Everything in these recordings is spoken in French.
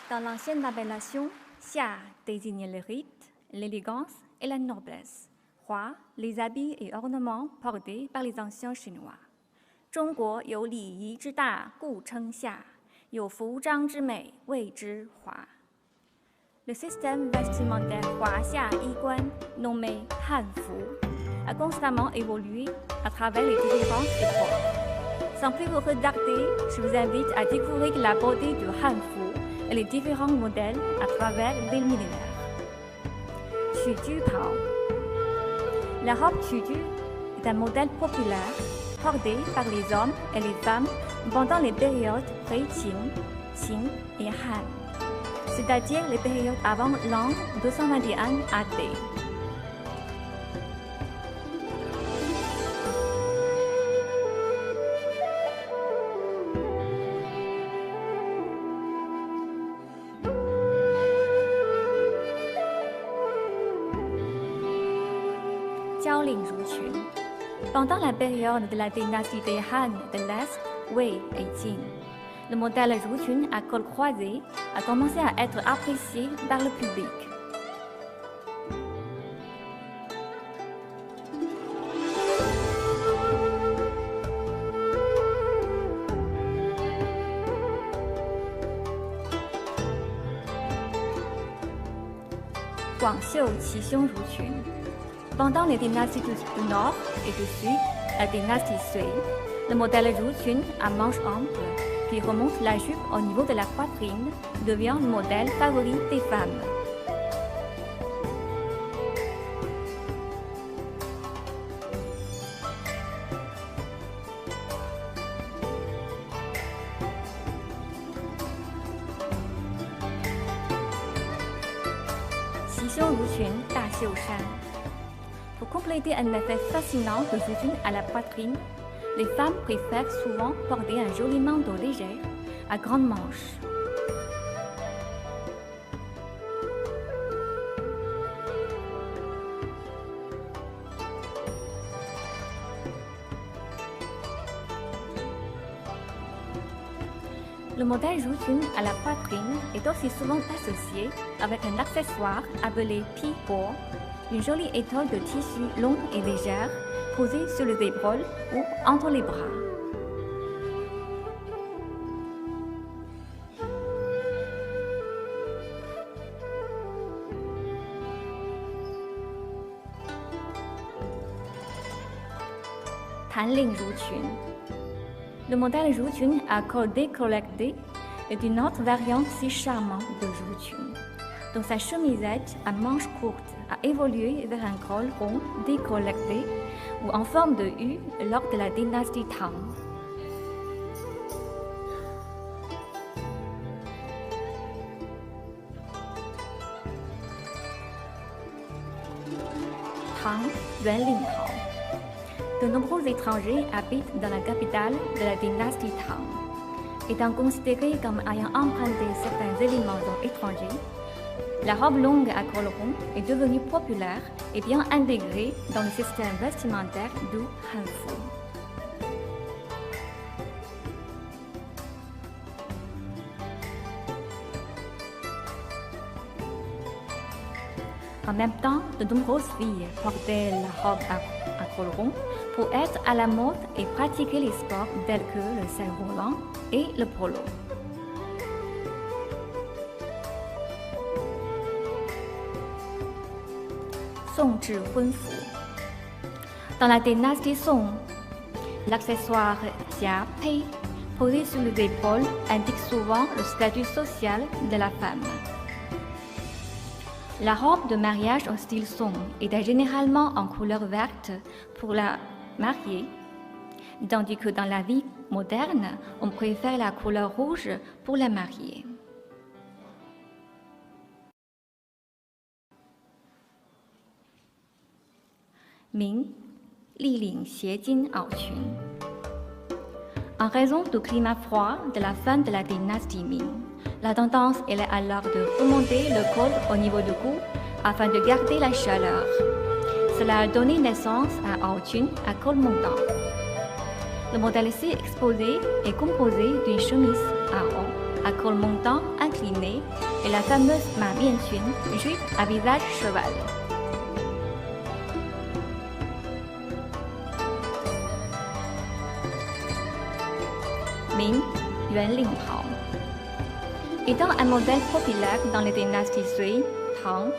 Dans l'ancienne appellation, xia désignait le rite, l'élégance et la noblesse. Hua, les habits et ornements portés par les anciens Chinois. 中国有礼仪之大，故称夏；有服装之美，谓之华。Le système vestimentaire Hua-Xia Yiguan, nommé Hanfu, a constamment évolué à travers les différentes époques. Sans plus vous retarder, je vous invite à découvrir la beauté du Hanfu et les différents modèles à travers les millénaires. Chuju Pao. La robe Chuju est un modèle populaire porté par les hommes et les femmes pendant les périodes pré-Qing, Qing et Han, c'est-à-dire les périodes avant l'an 221 AD. Pendant la période de la dynastie des Han de l'Est, Wei et Qing, le modèle Ruchun à col croisé a commencé à être apprécié par le public. Guangxiu Qixiong Ruchun. Pendant les dynasties du Nord et du Sud, la dynastie Sui, le modèle Ruchun à manches amples, qui remonte la jupe au niveau de la poitrine, devient le modèle favori des femmes. Qixiong Ruchun Da Xiu Shan. Pour compléter un effet fascinant de Ruchun à la poitrine, les femmes préfèrent souvent porter un joli manteau léger à grandes manches. Le modèle Ruchun à la poitrine est aussi souvent associé avec un accessoire appelé pi-po, une jolie étole de tissu long et légère posée sur les épaules ou entre les bras. Tanling Ruchun. Le modèle Ruchun à col décolleté est une autre variante si charmante de Ruchun, dont sa chemisette à manches courtes a évolué vers un col rond décolleté ou en forme de U lors de la dynastie Tang. Tang, Yuanlingtao. De nombreux étrangers habitent dans la capitale de la dynastie Tang. Étant considérés comme ayant emprunté certains éléments étrangers, la robe longue à col rond est devenue populaire et bien intégrée dans le système vestimentaire du Hanfu. En même temps, de nombreuses filles portaient la robe à col rond pour être à la mode et pratiquer les sports tels que le cerf-volant et le polo. Songzhi Hunfu. Dans la dynastie Song, l'accessoire Xia Pei posé sur les épaules indique souvent le statut social de la femme. La robe de mariage au style Song était généralement en couleur verte pour la mariée, tandis que dans la vie moderne, on préfère la couleur rouge pour la mariée. Ming, Liling Xiejin Aoqun. En raison du climat froid de la fin de la dynastie Ming, la tendance est alors de remonter le col au niveau du cou afin de garder la chaleur. Cela a donné naissance à Aoqun à col montant. Le modèle ici exposé est composé d'une chemise à haut à col montant incliné et la fameuse ma mienxun, jupe à visage cheval. Ming, Yuan Linghao. Étant un modèle populaire dans les dynasties Sui, Tang,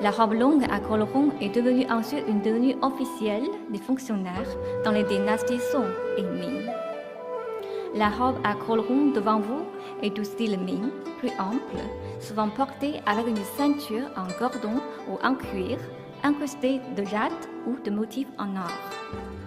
la robe longue à col rond est devenue ensuite une tenue officielle des fonctionnaires dans les dynasties Song et Ming. La robe à col rond devant vous est du style Ming, plus ample, souvent portée avec une ceinture en cordon ou en cuir, incrustée de jade ou de motifs en or.